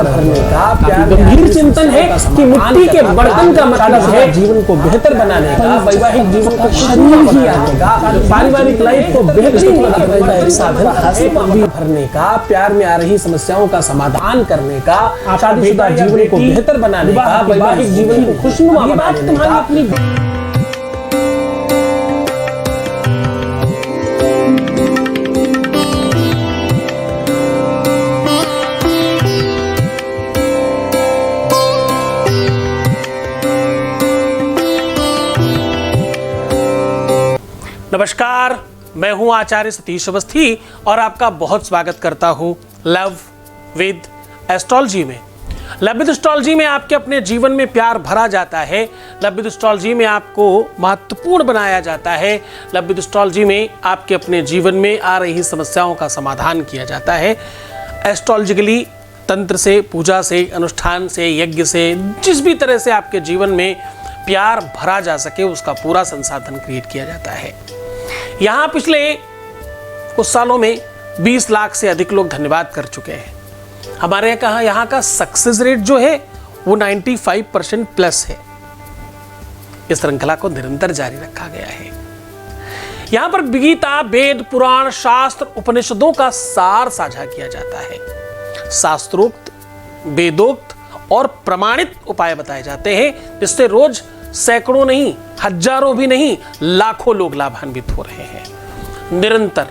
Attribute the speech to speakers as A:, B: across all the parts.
A: भरने का प्यार गंभीर चिंतन है कि मिट्टी के बर्तन का मतलब है जीवन को बेहतर बनाने का, वैवाहिक जीवन को खुशनुमा बनाने का, पारिवारिक लाइफ को बेहतरीन बनाने का एक साधन भरने का, प्यार में आ रही समस्याओं का समाधान करने का, शादीशुदा जीवन को बेहतर बनाने का, वैवाहिक जीवन को खुशनुमा बनाने का अपनी।
B: नमस्कार, मैं हूं आचार्य सतीश अवस्थी और आपका बहुत स्वागत करता हूं लव विद एस्ट्रोलॉजी में। लव विद एस्ट्रोलॉजी में आपके अपने जीवन में प्यार भरा जाता है। लव विद एस्ट्रोलॉजी में आपको महत्वपूर्ण बनाया जाता है। लव विद एस्ट्रोलॉजी में आपके अपने जीवन में आ रही समस्याओं का समाधान किया जाता है। एस्ट्रोलॉजिकली तंत्र से, पूजा से, अनुष्ठान से, यज्ञ से, जिस भी तरह से आपके जीवन में प्यार भरा जा सके उसका पूरा संसाधन क्रिएट किया जाता है। यहाँ पिछले कुछ सालों में 20 लाख से अधिक लोग धन्यवाद कर चुके हैं। हमारे यहाँ का सक्सेस रेट जो है वो 95% प्लस है। इस श्रृंखला को निरंतर जारी रखा गया है। यहाँ पर गीता, वेद, पुराण, शास्त्र, उपनिषदों का सार साझा किया जाता है। शास्त्रोक्त, वेदोक्त और प्रमाणित उपाय बताए जाते हैं जिससे रोज सैकड़ों नहीं, हजारों भी नहीं, लाखों लोग लाभान्वित हो रहे हैं। निरंतर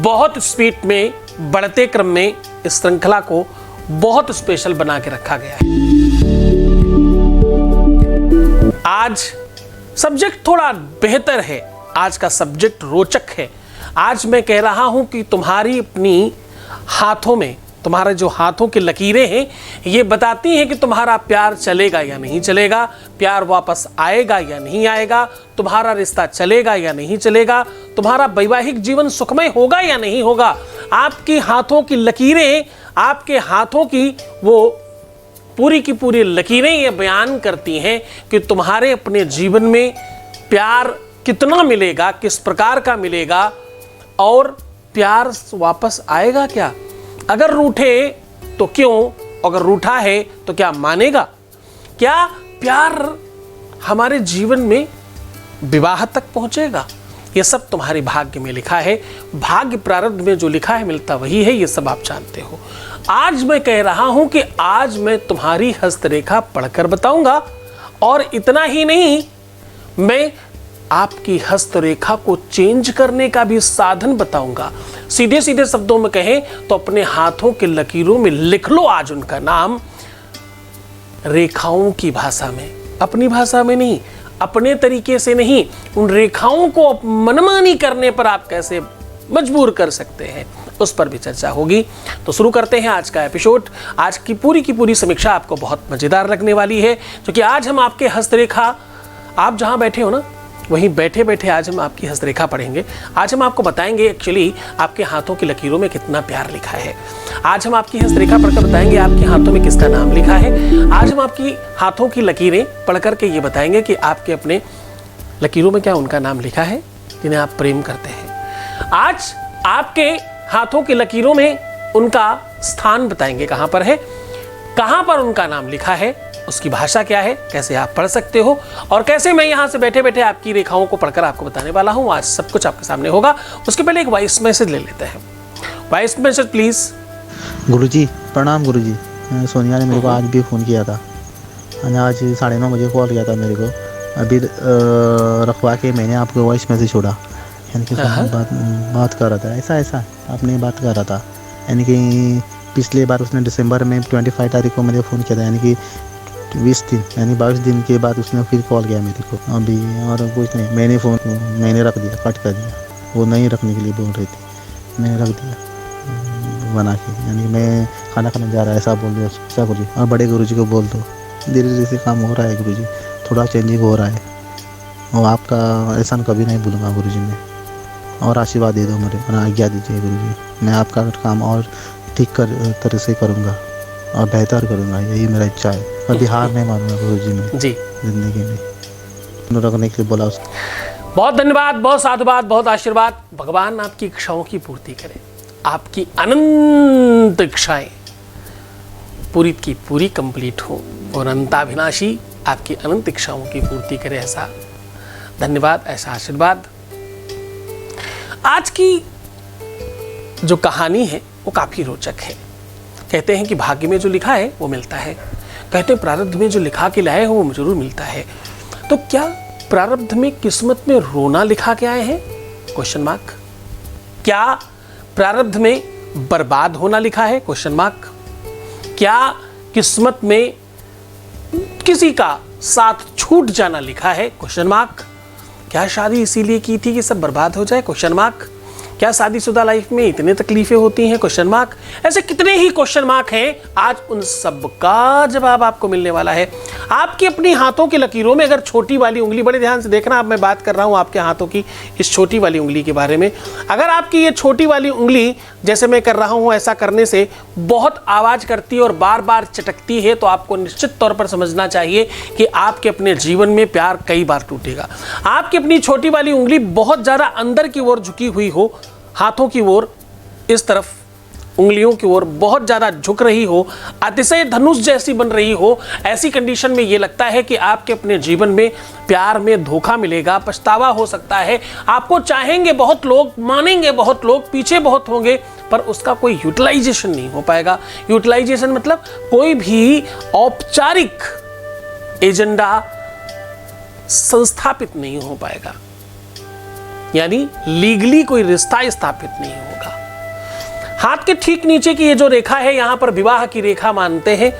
B: बहुत स्पीड में बढ़ते क्रम में इस श्रृंखला को बहुत स्पेशल बना के रखा गया है। आज सब्जेक्ट थोड़ा बेहतर है, आज का सब्जेक्ट रोचक है। आज मैं कह रहा हूं कि तुम्हारी अपनी हाथों में, तुम्हारे जो हाथों की लकीरें हैं ये बताती हैं कि तुम्हारा प्यार चलेगा या नहीं चलेगा, प्यार वापस आएगा या नहीं आएगा, तुम्हारा रिश्ता चलेगा या नहीं चलेगा, तुम्हारा वैवाहिक जीवन सुखमय होगा या नहीं होगा। आपकी हाथों की लकीरें, आपके हाथों की वो पूरी की पूरी लकीरें ये बयान करती हैं कि तुम्हारे अपने जीवन में प्यार कितना मिलेगा, किस प्रकार का मिलेगा और प्यार वापस आएगा क्या। अगर रूठे तो क्यों, अगर रूठा है तो क्या मानेगा, क्या प्यार हमारे जीवन में विवाह तक पहुंचेगा। ये सब तुम्हारे भाग्य में लिखा है। भाग्य प्रारब्ध में जो लिखा है मिलता वही है, ये सब आप जानते हो। आज मैं कह रहा हूं कि आज मैं तुम्हारी हस्तरेखा पढ़कर बताऊंगा और इतना ही नहीं, मैं आपकी हस्तरेखा को चेंज करने का भी साधन बताऊंगा। सीधे सीधे शब्दों में कहें तो अपने हाथों के लकीरों में लिख लो आज उनका नाम, रेखाओं की भाषा में, अपनी भाषा में नहीं, अपने तरीके से नहीं। उन रेखाओं को मनमानी करने पर आप कैसे मजबूर कर सकते हैं, उस पर भी चर्चा होगी। तो शुरू करते हैं आज का एपिसोड। आज की पूरी समीक्षा आपको बहुत मजेदार लगने वाली है, क्योंकि आज हम आपके हस्तरेखा, आप जहां बैठे हो ना वहीं बैठे बैठे आज हम आपकी हस्तरेखा पढ़ेंगे। आज हम आपको बताएंगे एक्चुअली आपके हाथों की लकीरों में कितना प्यार लिखा है। आज हम आपकी हस्तरेखा पढ़कर बताएंगे आपके हाथों में किसका नाम लिखा है। आज हम आपकी हाथों की लकीरें पढ़ करके ये बताएंगे कि आपके अपने लकीरों में क्या उनका नाम लिखा है जिन्हें आप प्रेम करते हैं। आज आपके हाथों की लकीरों में उनका स्थान बताएंगे, कहाँ पर है, कहाँ पर उनका नाम लिखा है, उसकी भाषा क्या है, कैसे आप पढ़ सकते हो और कैसे मैं यहाँ से बैठे बैठे आपकी रेखाओं को पढ़कर आपको बताने वाला हूँ। आज सब कुछ आपके सामने होगा। उसके पहले एक वॉइस मैसेज ले लेते हैं। Voice message please.
C: गुरुजी प्रणाम। गुरुजी सोनिया ने मेरे को आज भी फ़ोन किया था, आज 9:30 बजे कॉल किया था मेरे को। अभी रखवा के मैंने आपको वॉइस मैसेज छोड़ा, यानी कि बात कर रहा था, ऐसा आपने बात कर रहा था। यानी कि पिछले बार उसने दिसंबर में 25 तारीख को मुझे फ़ोन किया था, यानी कि 20 दिन यानी 22 दिन के बाद उसने फिर कॉल किया मेरे को अभी, और कुछ नहीं, मैंने रख दिया, कट कर दिया। वो नहीं रखने के लिए बोल रही थी, मैंने रख दिया बना के, यानी मैं खाना खाने जा रहा है ऐसा बोल दिया। ऐसा गुरुजी, और बड़े गुरुजी को बोल दो, धीरे धीरे से काम हो रहा है गुरुजी, थोड़ा चेंजिंग हो रहा है और आपका एहसान कभी नहीं भूलूंगा गुरुजी मैं। और आशीर्वाद दे दो मेरे, आज्ञा दीजिए गुरुजी, मैं आपका काम और ठीक तरह से करूँगा और बेहतर करूँगा, यही मेरा इच्छा है। कभी हार नहीं मानूंगा गुरुजी में जी जिंदगी में। रखने के लिए बोला उसको।
B: बहुत धन्यवाद, बहुत साधुवाद, बहुत आशीर्वाद। भगवान आपकी इच्छाओं की पूर्ति करे, आपकी अनंत इच्छाएं पूरी की पूरी कंप्लीट हो और अनंताभिलाषी आपकी अनंत इच्छाओं की पूर्ति करे, ऐसा धन्यवाद, ऐसा आशीर्वाद। आज की जो कहानी है वो काफी रोचक है। कहते हैं कि भाग्य में जो लिखा है वो मिलता है, कहते हैं प्रारब्ध में जो लिखा के लाए हो वो जरूर मिलता है। तो क्या प्रारब्ध में, किस्मत में रोना लिखा के आए हैं? Question mark. क्या प्रारब्ध में बर्बाद होना लिखा है? Question mark. क्या किस्मत में किसी का साथ छूट जाना लिखा है? Question mark. क्या शादी इसीलिए की थी कि सब बर्बाद हो जाए? Question mark. क्या शादीशुदा लाइफ में इतने तकलीफें होती हैं? Question mark. ऐसे कितने ही क्वेश्चन मार्क हैं, आज उन सब का जवाब आपको मिलने वाला है। आपकी अपनी हाथों की लकीरों में अगर छोटी वाली उंगली, बड़े ध्यान से देखना, अब मैं बात कर रहा हूं आपके हाथों की इस छोटी वाली उंगली के बारे में। अगर आपकी ये छोटी वाली उंगली, जैसे मैं कर रहा हूं, ऐसा करने से बहुत आवाज करती है और बार बार चटकती है, तो आपको निश्चित तौर पर समझना चाहिए कि आपके अपने जीवन में प्यार कई बार टूटेगा। आपकी अपनी छोटी वाली उंगली बहुत ज्यादा अंदर की ओर झुकी हुई हो, हाथों की ओर, इस तरफ उंगलियों की ओर बहुत ज्यादा झुक रही हो, अतिशय धनुष जैसी बन रही हो, ऐसी कंडीशन में ये लगता है कि आपके अपने जीवन में प्यार में धोखा मिलेगा, पछतावा हो सकता है। आपको चाहेंगे बहुत लोग, मानेंगे बहुत लोग, पीछे बहुत होंगे, पर उसका कोई यूटिलाइजेशन नहीं हो पाएगा। यूटिलाइजेशन मतलब कोई भी औपचारिक एजेंडा संस्थापित नहीं हो पाएगा, यानी लीगली कोई रिश्ता स्थापित नहीं होगा। हाथ के ठीक नीचे की ये जो रेखा है, यहां पर विवाह की रेखा मानते हैं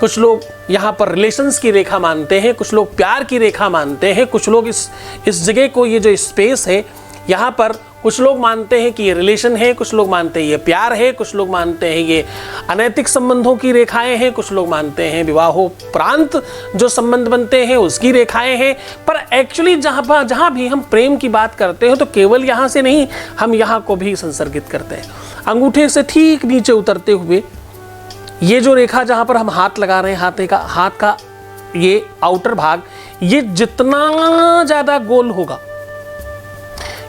B: कुछ लोग, यहां पर रिलेशंस की रेखा मानते हैं कुछ लोग, प्यार की रेखा मानते हैं कुछ लोग। इस जगह को, ये जो स्पेस है यहां पर, कुछ लोग मानते हैं कि ये रिलेशन है, कुछ लोग मानते हैं ये प्यार है, कुछ लोग मानते हैं ये अनैतिक संबंधों की रेखाएं हैं, कुछ लोग मानते हैं विवाहोपरांत जो संबंध बनते हैं उसकी रेखाएं हैं। पर एक्चुअली जहां भी हम प्रेम की बात करते हैं तो केवल यहां से नहीं, हम यहां को भी संसर्गित करते हैं। अंगूठे से ठीक नीचे उतरते हुए ये जो रेखा जहां पर हम हाथ लगा रहे हैं, हाथ का ये आउटर भाग, ये जितना ज्यादा गोल होगा,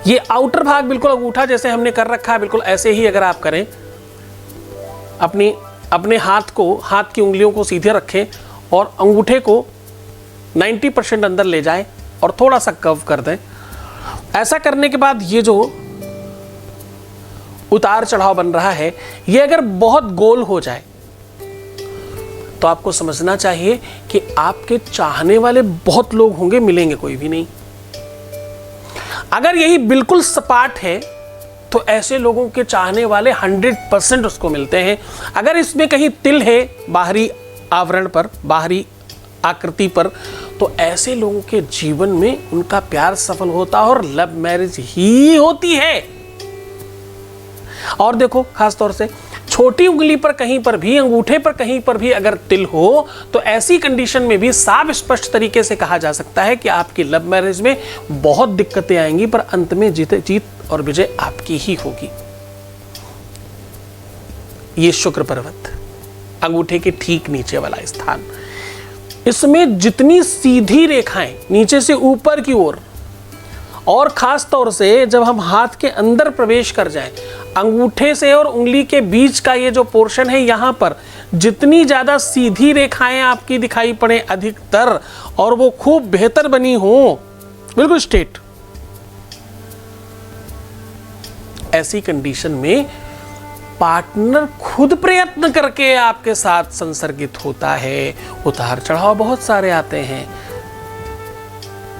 B: ये आउटर भाग बिल्कुल अंगूठा जैसे हमने कर रखा है, बिल्कुल ऐसे ही अगर आप करें, अपने हाथ की उंगलियों को सीधे रखें और अंगूठे को 90% अंदर ले जाएं और थोड़ा सा कर्व कर दें। ऐसा करने के बाद ये जो उतार चढ़ाव बन रहा है, ये अगर बहुत गोल हो जाए तो आपको समझना चाहिए कि आपके चाहने वाले बहुत लोग होंगे, मिलेंगे कोई भी नहीं। अगर यही बिल्कुल सपाट है तो ऐसे लोगों के चाहने वाले 100% उसको मिलते हैं। अगर इसमें कहीं तिल है बाहरी आवरण पर, बाहरी आकृति पर, तो ऐसे लोगों के जीवन में उनका प्यार सफल होता है और लव मैरिज ही होती है। और देखो, खास तौर से छोटी उंगली पर कहीं पर भी, अंगूठे पर कहीं पर भी अगर तिल हो तो ऐसी कंडीशन में भी साफ स्पष्ट तरीके से कहा जा सकता है कि आपकी लव मैरिज में बहुत दिक्कतें आएंगी, पर अंत में जीत और विजय आपकी ही होगी। ये शुक्र पर्वत, अंगूठे के ठीक नीचे वाला स्थान, इसमें जितनी सीधी रेखाएं नीचे से ऊपर की ओर, और खास तौर से जब हम हाथ के अंदर प्रवेश कर जाएं, अंगूठे से और उंगली के बीच का ये जो पोर्शन है, यहां पर जितनी ज्यादा सीधी रेखाएं आपकी दिखाई पड़े अधिकतर, और वो खूब बेहतर बनी हो, बिल्कुल स्ट्रेट, ऐसी कंडीशन में पार्टनर खुद प्रयत्न करके आपके साथ संसर्गित होता है। उतार चढ़ाव बहुत सारे आते हैं,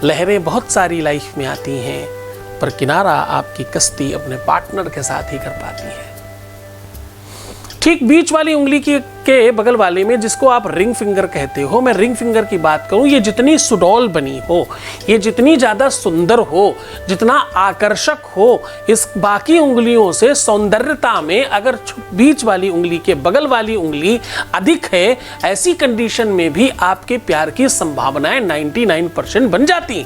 B: लहरें बहुत सारी लाइफ में आती हैं, पर किनारा आपकी कश्ती अपने पार्टनर के साथ ही कर पाती है। ठीक बीच वाली उंगली के बगल वाले में, जिसको आप रिंग फिंगर कहते हो, मैं रिंग फिंगर की बात करूं, ये जितनी सुडौल बनी हो, ये जितनी ज्यादा सुंदर हो, जितना आकर्षक हो, इस बाकी उंगलियों से सौंदर्यता में अगर बीच वाली उंगली के बगल वाली उंगली अधिक है, ऐसी कंडीशन में भी आपके प्यार की संभावनाएं 99% बन जाती।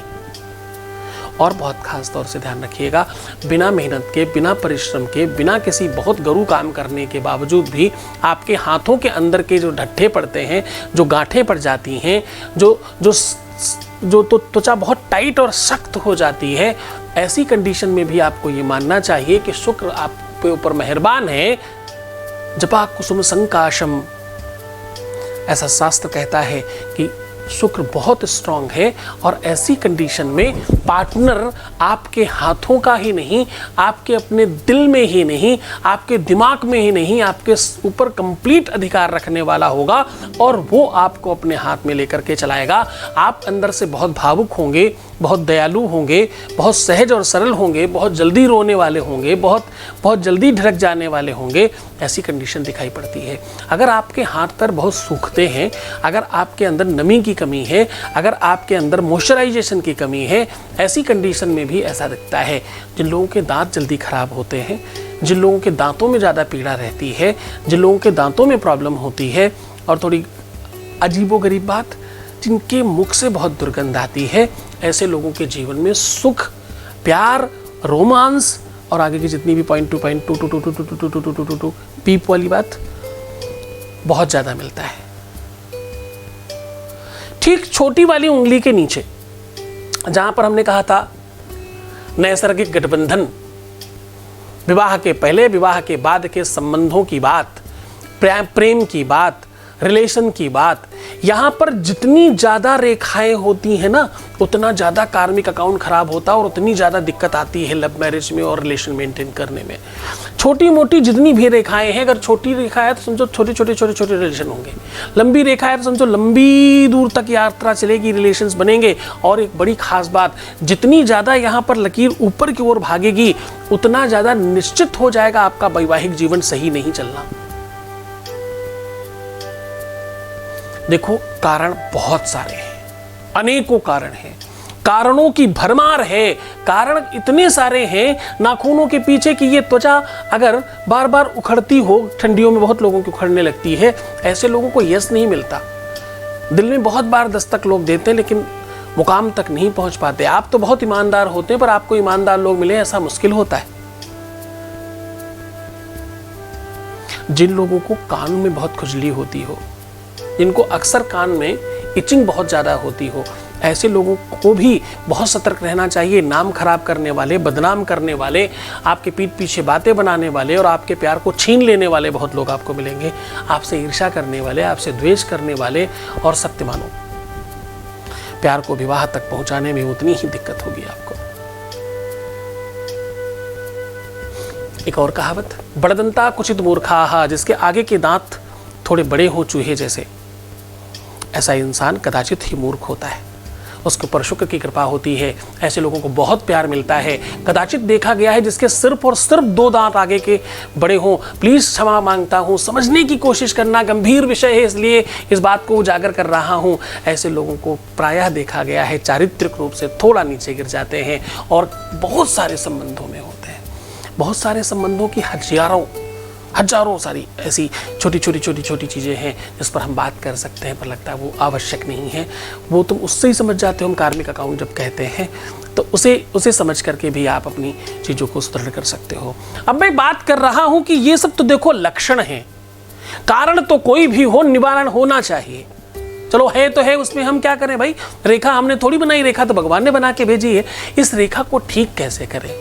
B: और बहुत खास तौर से ध्यान रखिएगा, बिना मेहनत के, बिना परिश्रम के, बिना किसी बहुत गरू काम करने के बावजूद भी आपके हाथों के अंदर के जो ढट्ठे पड़ते हैं, जो गांठें पड़ जाती हैं, जो त्वचा बहुत टाइट और सख्त हो जाती है, ऐसी कंडीशन में भी आपको ये मानना चाहिए कि शुक्र आपके ऊपर मेहरबान है। जपा कुसुम संकाशम ऐसा शास्त्र कहता है कि शुक्र बहुत स्ट्रांग है और ऐसी कंडीशन में पार्टनर आपके हाथों का ही नहीं, आपके अपने दिल में ही नहीं, आपके दिमाग में ही नहीं, आपके ऊपर कंप्लीट अधिकार रखने वाला होगा और वो आपको अपने हाथ में लेकर के चलाएगा। आप अंदर से बहुत भावुक होंगे, बहुत दयालु होंगे, बहुत सहज और सरल होंगे, बहुत जल्दी रोने वाले होंगे, बहुत जल्दी ढड़क जाने वाले होंगे। ऐसी कंडीशन दिखाई पड़ती है। अगर आपके हाथ पैर बहुत सूखते हैं, अगर आपके अंदर नमी की कमी है, अगर आपके अंदर मॉइस्चराइजेशन की कमी है, ऐसी कंडीशन में भी ऐसा दिखता है। जिन लोगों के दांत जल्दी खराब होते हैं, जिन लोगों के दांतों में ज़्यादा पीड़ा रहती है, जिन लोगों के दांतों में प्रॉब्लम होती है, और थोड़ी अजीबोगरीब बात, जिनके मुख से बहुत दुर्गंध आती है, ऐसे लोगों के जीवन में सुख, प्यार, रोमांस और आगे की जितनी भी पॉइंट टू पीप वाली बात बहुत ज़्यादा मिलता है। ठीक छोटी वाली उंगली के नीचे जहां पर हमने कहा था नैसर्गिक गठबंधन, विवाह के पहले विवाह के बाद के संबंधों की बात, प्रेम की बात, रिलेशन की बात, यहाँ पर जितनी ज़्यादा रेखाएं होती हैं ना, उतना ज़्यादा कार्मिक अकाउंट खराब होता है और उतनी ज़्यादा दिक्कत आती है लव मैरिज में और रिलेशन मेंटेन करने में। छोटी मोटी जितनी भी रेखाएं हैं, अगर छोटी रेखा है तो समझो छोटे रिलेशन होंगे, लंबी रेखा है तो समझो लंबी दूर तक यात्रा चलेगी, रिलेशंस बनेंगे। और एक बड़ी खास बात, जितनी ज़्यादा यहाँ पर लकीर ऊपर की ओर भागेगी, उतना ज़्यादा निश्चित हो जाएगा आपका वैवाहिक जीवन सही नहीं चलना। देखो, कारण बहुत सारे हैं, अनेकों कारण हैं, कारणों की भरमार है। कारण इतने सारे हैं, नाखूनों के पीछे की ये त्वचा अगर बार बार उखड़ती हो, ठंडियों में बहुत लोगों की उखड़ने लगती है, ऐसे लोगों को यश नहीं मिलता। दिल में बहुत बार दस्तक लोग देते हैं लेकिन मुकाम तक नहीं पहुंच पाते। आप तो बहुत ईमानदार होते हैं, पर आपको ईमानदार लोग मिले ऐसा मुश्किल होता है। जिन लोगों को कान में बहुत खुजली होती हो, जिनको अक्सर कान में इचिंग बहुत ज़्यादा होती हो, ऐसे लोगों को भी बहुत सतर्क रहना चाहिए। नाम खराब करने वाले, बदनाम करने वाले, आपके पीठ पीछे बातें बनाने वाले और आपके प्यार को छीन लेने वाले बहुत लोग आपको मिलेंगे। आपसे ईर्ष्या करने वाले, आपसे द्वेष करने वाले। और सत्य मानो, प्यार को विवाह तक पहुंचाने में उतनी ही दिक्कत होगी आपको। एक और कहावत, बड़दंता कुचित मूर्खाः, जिसके आगे के दांत थोड़े बड़े हो चूहे जैसे, ऐसा इंसान कदाचित ही मूर्ख होता है। उसके ऊपर शुक्र की कृपा होती है, ऐसे लोगों को बहुत प्यार मिलता है। कदाचित देखा गया है जिसके सिर्फ और सिर्फ 2 दांत आगे के बड़े हों। प्लीज क्षमा मांगता हूँ, समझने की कोशिश करना, गंभीर विषय है इसलिए इस बात को उजागर कर रहा हूँ। ऐसे लोगों को प्रायः देखा गया है चारित्रिक रूप से थोड़ा नीचे गिर जाते हैं और बहुत सारे संबंधों में होते हैं। बहुत सारे संबंधों की हजारों सारी ऐसी छोटी छोटी चीज़ें हैं जिस पर हम बात कर सकते हैं, पर लगता है वो आवश्यक नहीं है। वो तुम उससे ही समझ जाते हो। हम कार्मिक अकाउंट जब कहते हैं तो उसे समझ करके भी आप अपनी चीज़ों को सुदृढ़ कर सकते हो। अब मैं बात कर रहा हूं कि ये सब तो देखो लक्षण हैं, कारण तो कोई भी हो, निवारण होना चाहिए। चलो है तो है, उसमें हम क्या करें भाई? रेखा हमने थोड़ी बनाई, रेखा तो भगवान ने बना के भेजी है। इस रेखा को ठीक कैसे करें?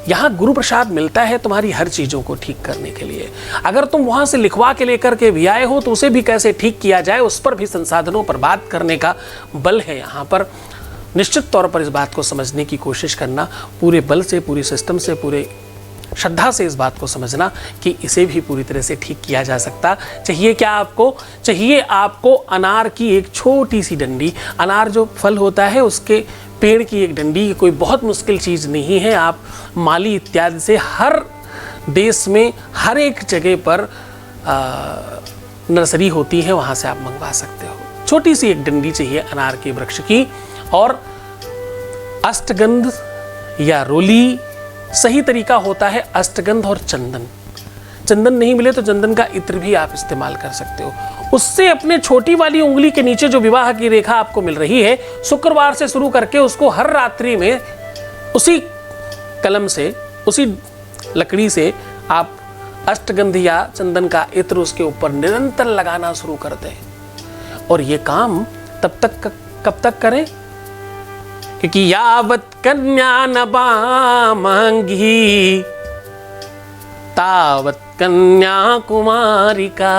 B: यहाँ गुरु प्रसाद मिलता है तुम्हारी हर चीज़ों को ठीक करने के लिए। अगर तुम वहाँ से लिखवा के लेकर के भी आए हो तो उसे भी कैसे ठीक किया जाए, उस पर भी संसाधनों पर बात करने का बल है। यहाँ पर निश्चित तौर पर इस बात को समझने की कोशिश करना, पूरे बल से, पूरे सिस्टम से, पूरे श्रद्धा से इस बात को समझना कि इसे भी पूरी तरह से ठीक किया जा सकता। चाहिए क्या आपको? चाहिए आपको अनार की एक छोटी सी डंडी। अनार जो फल होता है उसके पेड़ की एक डंडी कोई बहुत मुश्किल चीज़ नहीं है। आप माली इत्यादि से हर देश में हर एक जगह पर नर्सरी होती है, वहाँ से आप मंगवा सकते हो। छोटी सी एक डंडी चाहिए अनार के वृक्ष की। और अष्टगंध या रोली, सही तरीका होता है अष्टगंध और चंदन। चंदन नहीं मिले तो चंदन का इत्र भी आप इस्तेमाल कर सकते हो। उससे अपने छोटी वाली उंगली के नीचे जो विवाह की रेखा आपको मिल रही है, शुक्रवार से शुरू करके उसको हर रात्रि में उसी कलम से, उसी लकड़ी से आप अष्टगंध या चंदन का इत्र उसके ऊपर निरंतर लगाना शुरू कर दें। और ये काम कब तक करें? क्योंकि यावत कन्या न मांगी तावत कन्या कुमारिका,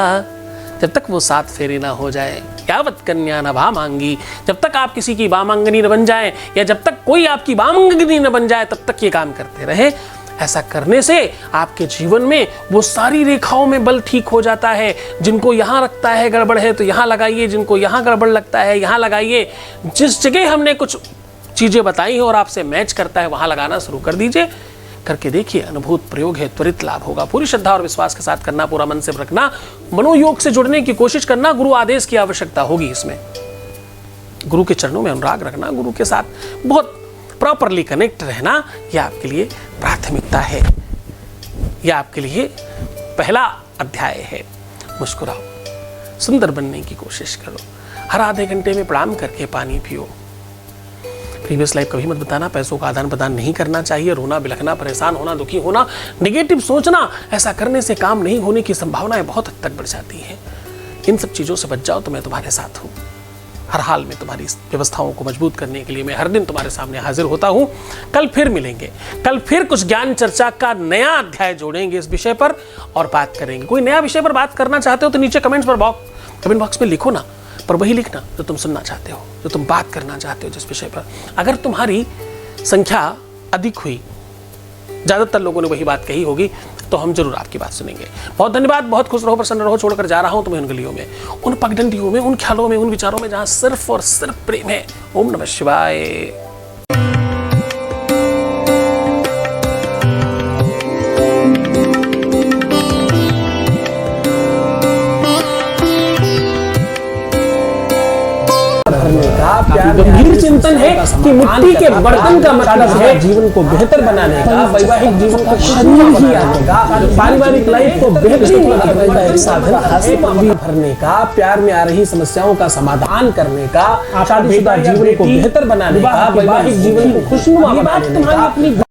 B: जब तक वो 7 फेरे ना हो जाए, यावत कन्या न भामांगी, जब तक आप किसी की वामांगनी न बन जाए, या जब तक कोई आपकी वामांगनी न बन जाए, तब तक ये काम करते रहे। ऐसा करने से आपके जीवन में वो सारी रेखाओं में बल ठीक हो जाता है। जिनको यहाँ लगता है गड़बड़ है तो यहाँ लगाइए, जिनको यहाँ गड़बड़ लगता है यहाँ लगाइए। जिस जगह हमने कुछ चीज़ें बताई हैं और आपसे मैच करता है वहाँ लगाना शुरू कर दीजिए। करके देखिए, अनुभूत प्रयोग है, त्वरित लाभ होगा। पूरी श्रद्धा और विश्वास के साथ करना, पूरा मन से रखना, मनोयोग से जुड़ने की कोशिश करना। गुरु आदेश की आवश्यकता होगी इसमें। गुरु के चरणों में अनुराग रखना, गुरु के साथ बहुत प्रॉपरली कनेक्ट रहना, यह आपके लिए प्राथमिकता है। यह आपके लिए पहला अध्याय है। मुस्कुराओ, सुंदर बनने की कोशिश करो, हर आधे घंटे में प्रणाम करके पानी पियो। प्रीवियस लाइफ कभी मत बताना, पैसों का आदान प्रदान नहीं करना चाहिए। रोना, बिलखना, परेशान होना, दुखी होना, नेगेटिव सोचना, ऐसा करने से काम नहीं होने की संभावनाएं बहुत हद तक बढ़ जाती हैं। इन सब चीज़ों से बच जाओ तो मैं तुम्हारे साथ हूँ। हर हाल में तुम्हारी व्यवस्थाओं को मजबूत करने के लिए मैं हर दिन तुम्हारे सामने हाजिर होता हूँ। कल फिर मिलेंगे, कल फिर कुछ ज्ञान चर्चा का नया अध्याय जोड़ेंगे इस विषय पर और बात करेंगे। कोई नया विषय पर बात करना चाहते हो तो नीचे कमेंट बॉक्स में लिखो ना, पर वही लिखना जो तुम सुनना चाहते हो, जो तुम बात करना चाहते हो जिस विषय पर। अगर तुम्हारी संख्या अधिक हुई, ज़्यादातर लोगों ने वही बात कही होगी, तो हम जरूर आपकी बात सुनेंगे। बहुत धन्यवाद, बहुत खुश रहो, प्रसन्न रहो। छोड़कर जा रहा हूं तुम्हें उन गलियों में, उन पगडंडियों में, उन ख्यालों में, उन विचारों में जहां सिर्फ और सिर्फ प्रेम है। ओम नमः शिवाय।
A: गंभीर चिंतन है कि मिट्टी के बर्तन का मतलब है जीवन को बेहतर बनाने का, वैवाहिक जीवन को खुशनुमा बनाने का, पारिवारिक लाइफ को बेहतरीन बनाने का एक साधन है। भरने का, प्यार में आ रही समस्याओं का समाधान करने का, शादीशुदा जीवन को बेहतर बनाने का, वैवाहिक जीवन को खुशनुमा बनाने का।